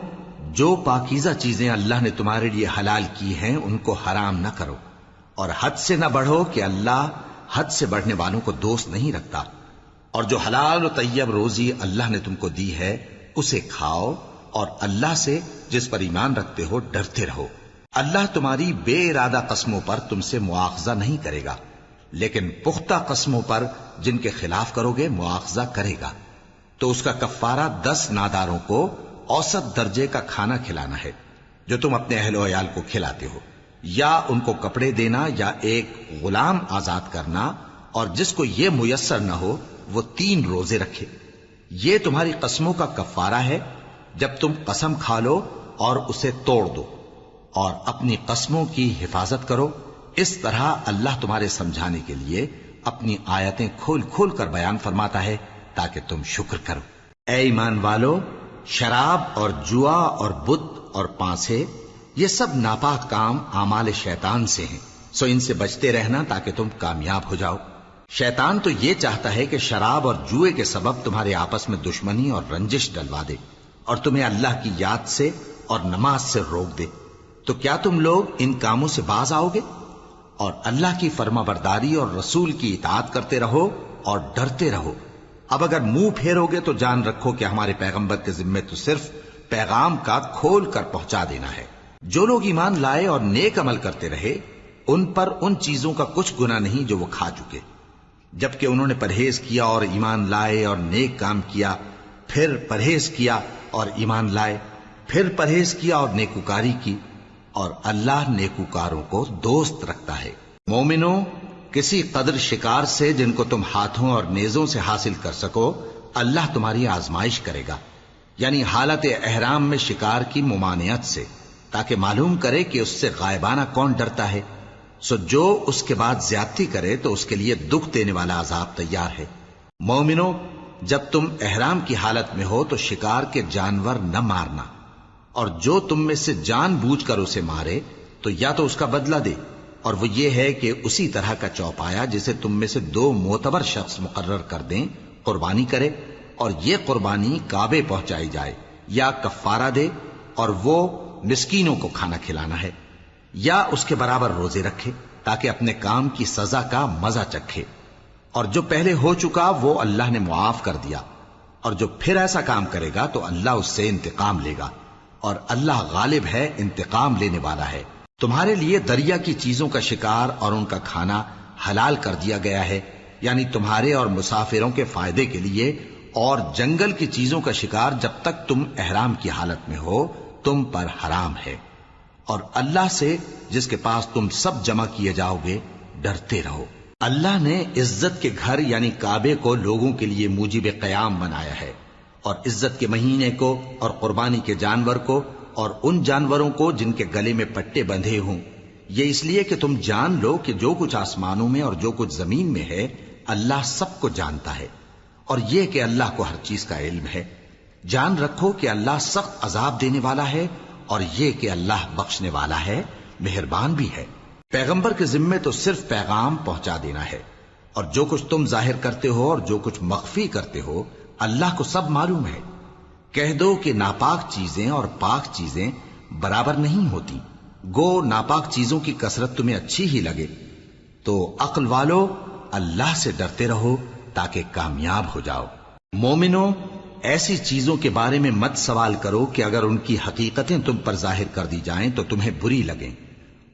جو پاکیزہ چیزیں اللہ نے تمہارے لیے حلال کی ہیں ان کو حرام نہ کرو، اور حد سے نہ بڑھو کہ اللہ حد سے بڑھنے والوں کو دوست نہیں رکھتا۔ اور جو حلال و طیب روزی اللہ نے تم کو دی ہے اسے کھاؤ، اور اللہ سے جس پر ایمان رکھتے ہو ڈرتے رہو۔ اللہ تمہاری بے ارادہ قسموں پر تم سے مواخذہ نہیں کرے گا، لیکن پختہ قسموں پر جن کے خلاف کرو گے مواخذہ کرے گا۔ تو اس کا کفارہ 10 ناداروں کو اوسط درجے کا کھانا کھلانا ہے جو تم اپنے اہل و عیال کو کھلاتے ہو، یا ان کو کپڑے دینا یا ایک غلام آزاد کرنا، اور جس کو یہ میسر نہ ہو وہ 3 روزے رکھے۔ یہ تمہاری قسموں کا کفارہ ہے جب تم قسم کھا لو اور اسے توڑ دو، اور اپنی قسموں کی حفاظت کرو۔ اس طرح اللہ تمہارے سمجھانے کے لیے اپنی آیتیں کھول کھول کر بیان فرماتا ہے تاکہ تم شکر کرو۔ اے ایمان والو، شراب اور جوا اور بت اور پانسے یہ سب ناپاک کام اعمال شیطان سے ہیں، سو ان سے بچتے رہنا تاکہ تم کامیاب ہو جاؤ۔ شیطان تو یہ چاہتا ہے کہ شراب اور جوئے کے سبب تمہارے آپس میں دشمنی اور رنجش ڈلوا دے، اور تمہیں اللہ کی یاد سے اور نماز سے روک دے۔ تو کیا تم لوگ ان کاموں سے باز آؤ گے؟ اور اللہ کی فرما برداری اور رسول کی اطاعت کرتے رہو اور ڈرتے رہو۔ اب اگر منہ پھیرو گے تو جان رکھو کہ ہمارے پیغمبر کے ذمے تو صرف پیغام کا کھول کر پہنچا دینا ہے۔ جو لوگ ایمان لائے اور نیک عمل کرتے رہے ان پر ان چیزوں کا کچھ گناہ نہیں جو وہ کھا چکے، جبکہ انہوں نے پرہیز کیا اور ایمان لائے اور نیک کام کیا، پھر پرہیز کیا اور ایمان لائے، پھر پرہیز کیا اور نیکوکاری کی، اور اللہ نیکوکاروں کو دوست رکھتا ہے۔ مومنوں، کسی قدر شکار سے جن کو تم ہاتھوں اور نیزوں سے حاصل کر سکو اللہ تمہاری آزمائش کرے گا، یعنی حالت احرام میں شکار کی ممانعت سے، تاکہ معلوم کرے کہ اس سے غائبانہ کون ڈرتا ہے۔ سو جو اس کے بعد زیادتی کرے تو اس کے لیے دکھ دینے والا عذاب تیار ہے۔ مومنوں، جب تم احرام کی حالت میں ہو تو شکار کے جانور نہ مارنا، اور جو تم میں سے جان بوجھ کر اسے مارے تو یا تو اس کا بدلہ دے، اور وہ یہ ہے کہ اسی طرح کا چوپایا جسے تم میں سے 2 معتبر شخص مقرر کر دیں قربانی کرے، اور یہ قربانی کعبے پہنچائی جائے، یا کفارہ دے اور وہ مسکینوں کو کھانا کھلانا ہے، یا اس کے برابر روزے رکھے تاکہ اپنے کام کی سزا کا مزہ چکھے۔ اور جو پہلے ہو چکا وہ اللہ نے معاف کر دیا، اور جو پھر ایسا کام کرے گا تو اللہ اس سے انتقام لے گا، اور اللہ غالب ہے، انتقام لینے والا ہے۔ تمہارے لیے دریا کی چیزوں کا شکار اور ان کا کھانا حلال کر دیا گیا ہے، یعنی تمہارے اور مسافروں کے فائدے کے لیے، اور جنگل کی چیزوں کا شکار جب تک تم احرام کی حالت میں ہو تم پر حرام ہے۔ اور اللہ سے جس کے پاس تم سب جمع کیے جاؤ گے ڈرتے رہو۔ اللہ نے عزت کے گھر یعنی کعبے کو لوگوں کے لیے موجب قیام بنایا ہے، اور عزت کے مہینے کو اور قربانی کے جانور کو اور ان جانوروں کو جن کے گلے میں پٹے بندھے ہوں، یہ اس لیے کہ تم جان لو کہ جو کچھ آسمانوں میں اور جو کچھ زمین میں ہے اللہ سب کو جانتا ہے، اور یہ کہ اللہ کو ہر چیز کا علم ہے۔ جان رکھو کہ اللہ سخت عذاب دینے والا ہے، اور یہ کہ اللہ بخشنے والا ہے، مہربان بھی ہے۔ پیغمبر کے ذمے تو صرف پیغام پہنچا دینا ہے، اور جو کچھ تم ظاہر کرتے ہو اور جو کچھ مخفی کرتے ہو اللہ کو سب معلوم ہے۔ کہہ دو کہ ناپاک چیزیں اور پاک چیزیں برابر نہیں ہوتی، گو ناپاک چیزوں کی کثرت تمہیں اچھی ہی لگے، تو عقل والو اللہ سے ڈرتے رہو تاکہ کامیاب ہو جاؤ۔ مومنو، ایسی چیزوں کے بارے میں مت سوال کرو کہ اگر ان کی حقیقتیں تم پر ظاہر کر دی جائیں تو تمہیں بری لگیں،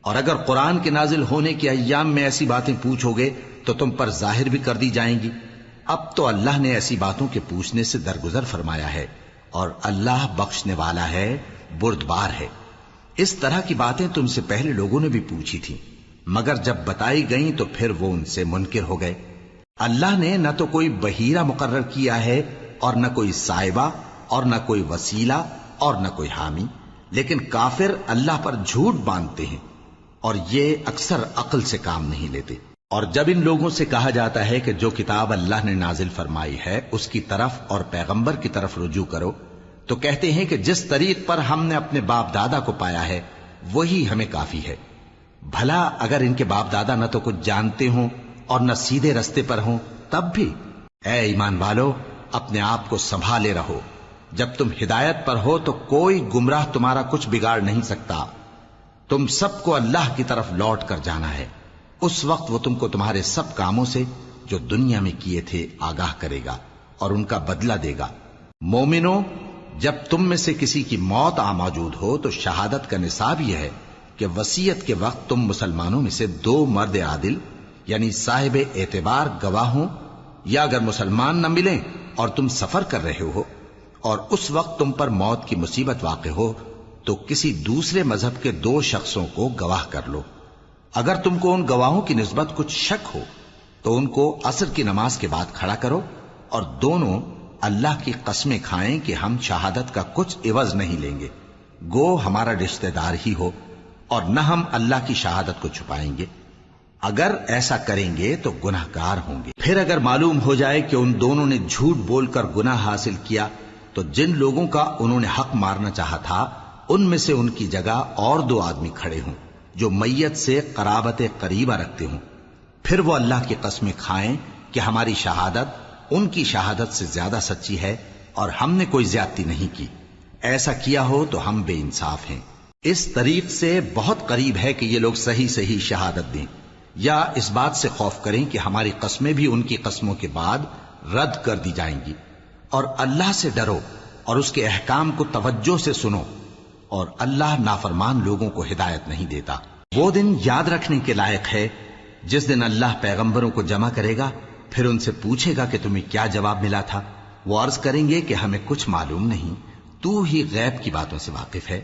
اور اگر قرآن کے نازل ہونے کے ایام میں ایسی باتیں پوچھو گے تو تم پر ظاہر بھی کر دی جائیں گی۔ اب تو اللہ نے ایسی باتوں کے پوچھنے سے درگزر فرمایا ہے، اور اللہ بخشنے والا ہے، بردبار ہے۔ اس طرح کی باتیں تم سے پہلے لوگوں نے بھی پوچھی تھی، مگر جب بتائی گئیں تو پھر وہ ان سے منکر ہو گئے۔ اللہ نے نہ تو کوئی بحیرہ مقرر کیا ہے اور نہ کوئی سائبہ اور نہ کوئی وسیلہ اور نہ کوئی حامی، لیکن کافر اللہ پر جھوٹ باندھتے ہیں اور یہ اکثر عقل سے کام نہیں لیتے۔ اور جب ان لوگوں سے کہا جاتا ہے کہ جو کتاب اللہ نے نازل فرمائی ہے اس کی طرف اور پیغمبر کی طرف رجوع کرو، تو کہتے ہیں کہ جس طریق پر ہم نے اپنے باپ دادا کو پایا ہے وہی ہمیں کافی ہے۔ بھلا اگر ان کے باپ دادا نہ تو کچھ جانتے ہوں اور نہ سیدھے رستے پر ہوں تب بھی؟ اے ایمان والو، اپنے آپ کو سنبھالے رہو، جب تم ہدایت پر ہو تو کوئی گمراہ تمہارا کچھ بگاڑ نہیں سکتا۔ تم سب کو اللہ کی طرف لوٹ کر جانا ہے، اس وقت وہ تم کو تمہارے سب کاموں سے جو دنیا میں کیے تھے آگاہ کرے گا اور ان کا بدلہ دے گا۔ مومنو، جب تم میں سے کسی کی موت آ موجود ہو تو شہادت کا نصاب یہ ہے کہ وصیت کے وقت تم مسلمانوں میں سے 2 مرد عادل یعنی صاحب اعتبار گواہ ہوں، یا اگر مسلمان نہ ملیں اور تم سفر کر رہے ہو اور اس وقت تم پر موت کی مصیبت واقع ہو تو کسی دوسرے مذہب کے 2 شخصوں کو گواہ کر لو۔ اگر تم کو ان گواہوں کی نسبت کچھ شک ہو تو ان کو عصر کی نماز کے بعد کھڑا کرو، اور دونوں اللہ کی قسمیں کھائیں کہ ہم شہادت کا کچھ عوض نہیں لیں گے، گو ہمارا رشتہ دار ہی ہو، اور نہ ہم اللہ کی شہادت کو چھپائیں گے۔ اگر ایسا کریں گے تو گناہ گار ہوں گے۔ پھر اگر معلوم ہو جائے کہ ان دونوں نے جھوٹ بول کر گناہ حاصل کیا تو جن لوگوں کا انہوں نے حق مارنا چاہا تھا ان میں سے ان کی جگہ اور 2 آدمی کھڑے ہوں جو میت سے قرابت قریبہ رکھتے ہوں، پھر وہ اللہ کی قسمیں کھائیں کہ ہماری شہادت ان کی شہادت سے زیادہ سچی ہے اور ہم نے کوئی زیادتی نہیں کی۔ ایسا کیا ہو تو ہم بے انصاف ہیں۔ اس طریق سے بہت قریب ہے کہ یہ لوگ صحیح صحیح شہادت دیں، یا اس بات سے خوف کریں کہ ہماری قسمیں بھی ان کی قسموں کے بعد رد کر دی جائیں گی۔ اور اللہ سے ڈرو اور اس کے احکام کو توجہ سے سنو، اور اللہ نافرمان لوگوں کو ہدایت نہیں دیتا۔ وہ دن یاد رکھنے کے لائق ہے جس دن اللہ پیغمبروں کو جمع کرے گا، پھر ان سے پوچھے گا کہ تمہیں کیا جواب ملا تھا۔ وہ عرض کریں گے کہ ہمیں کچھ معلوم نہیں، تو ہی غیب کی باتوں سے واقف ہے۔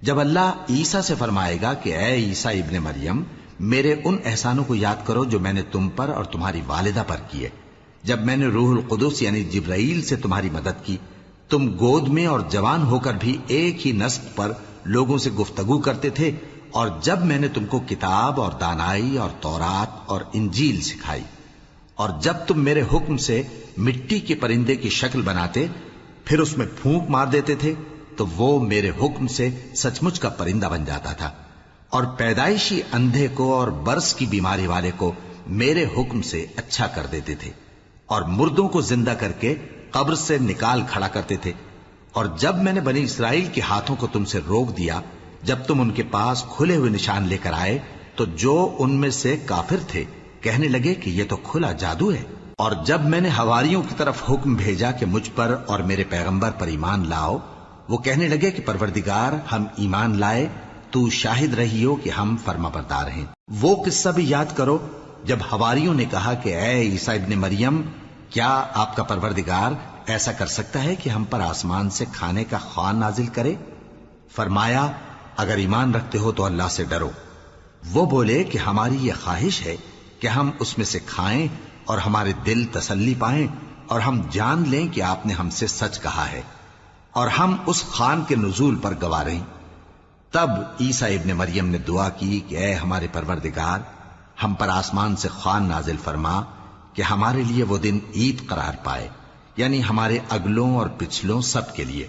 جب اللہ عیسیٰ سے فرمائے گا کہ اے عیسیٰ ابن مریم، میرے ان احسانوں کو یاد کرو جو میں نے تم پر اور تمہاری والدہ پر کیے، جب میں نے روح القدس یعنی جبرائیل سے تمہاری مدد کی، تم گود میں اور جوان ہو کر بھی ایک ہی نسق پر لوگوں سے گفتگو کرتے تھے، اور جب میں نے تم کو کتاب اور دانائی اور تورات اور انجیل سکھائی، اور جب تم میرے حکم سے مٹی کے پرندے کی شکل بناتے پھر اس میں پھونک مار دیتے تھے تو وہ میرے حکم سے سچ مچ کا پرندہ بن جاتا تھا، اور پیدائشی اندھے کو اور برس کی بیماری والے کو میرے حکم سے اچھا کر دیتے تھے، اور مردوں کو زندہ کر کے قبر سے نکال کھڑا کرتے تھے۔ اور جب میں نے بنی اسرائیل کے ہاتھوں کو تم سے روک دیا جب تم ان کے پاس کھلے ہوئے نشان لے کر آئے تو جو ان میں سے کافر تھے کہنے لگے کہ یہ تو کھلا جادو ہے۔ اور جب میں نے حواریوں کی طرف حکم بھیجا کہ مجھ پر اور میرے پیغمبر پر ایمان لاؤ، وہ کہنے لگے کہ پروردگار، ہم ایمان لائے، تو شاہد رہی ہو کہ ہم فرما بردار ہیں۔ وہ قصہ بھی یاد کرو جب حواریوں نے کہا کہ اے عیسیٰ ابن مریم، کیا آپ کا پروردگار ایسا کر سکتا ہے کہ ہم پر آسمان سے کھانے کا خوان نازل کرے؟ فرمایا، اگر ایمان رکھتے ہو تو اللہ سے ڈرو۔ وہ بولے کہ ہماری یہ خواہش ہے کہ ہم اس میں سے کھائیں اور ہمارے دل تسلی پائیں اور ہم جان لیں کہ آپ نے ہم سے سچ کہا ہے، اور ہم اس خوان کے نزول پر گواہ رہیں۔ تب عیسیٰ ابن مریم نے دعا کی کہ اے ہمارے پروردگار، ہم پر آسمان سے خوان نازل فرما کہ ہمارے لیے وہ دن عید قرار پائے، یعنی ہمارے اگلوں اور پچھلوں سب کے لیے،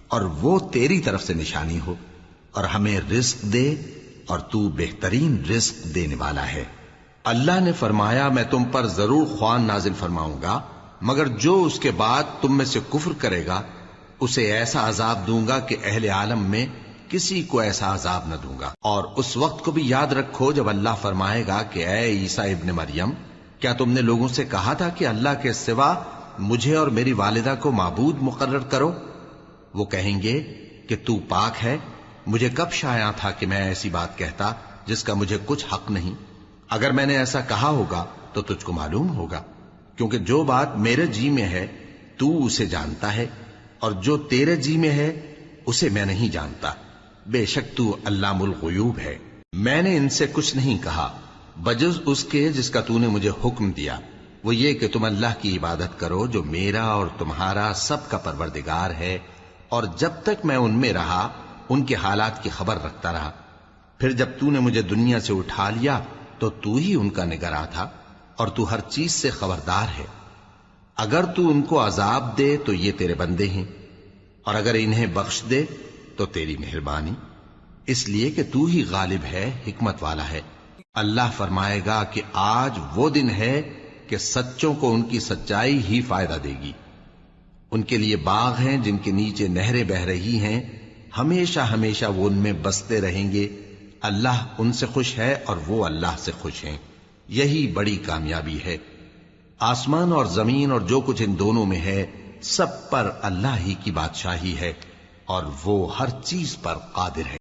اور وہ تیری طرف سے نشانی ہو، اور ہمیں رزق دے، اور تو بہترین رزق دینے والا ہے۔ اللہ نے فرمایا میں تم پر ضرور خوان نازل فرماؤں گا، مگر جو اس کے بعد تم میں سے کفر کرے گا اسے ایسا عذاب دوں گا کہ اہل عالم میں کسی کو ایسا عذاب نہ دوں گا۔ اور اس وقت کو بھی یاد رکھو جب اللہ فرمائے گا کہ اے عیسیٰ ابن مریم، کیا تم نے لوگوں سے کہا تھا کہ اللہ کے سوا مجھے اور میری والدہ کو معبود مقرر کرو؟ وہ کہیں گے کہ تو پاک ہے، مجھے کب شایع تھا کہ میں ایسی بات کہتا جس کا مجھے کچھ حق نہیں۔ اگر میں نے ایسا کہا ہوگا تو تجھ کو معلوم ہوگا، کیونکہ جو بات میرے جی میں ہے تو اسے جانتا ہے، اور جو تیرے جی میں ہے اسے میں نہیں جانتا۔ بے شک تو علام الغیوب ہے۔ میں نے ان سے کچھ نہیں کہا بجز اس کے جس کا تو نے مجھے حکم دیا، وہ یہ کہ تم اللہ کی عبادت کرو جو میرا اور تمہارا سب کا پروردگار ہے، اور جب تک میں ان میں رہا ان کے حالات کی خبر رکھتا رہا۔ پھر جب تو نے مجھے دنیا سے اٹھا لیا تو تو ہی ان کا نگراں تھا، اور تو ہر چیز سے خبردار ہے۔ اگر تو ان کو عذاب دے تو یہ تیرے بندے ہیں، اور اگر انہیں بخش دے تو تیری مہربانی، اس لیے کہ تو ہی غالب ہے، حکمت والا ہے۔ اللہ فرمائے گا کہ آج وہ دن ہے کہ سچوں کو ان کی سچائی ہی فائدہ دے گی۔ ان کے لیے باغ ہیں جن کے نیچے نہریں بہہ رہی ہیں، ہمیشہ ہمیشہ وہ ان میں بستے رہیں گے۔ اللہ ان سے خوش ہے اور وہ اللہ سے خوش ہیں، یہی بڑی کامیابی ہے۔ آسمان اور زمین اور جو کچھ ان دونوں میں ہے سب پر اللہ ہی کی بادشاہی ہے، اور وہ ہر چیز پر قادر ہے۔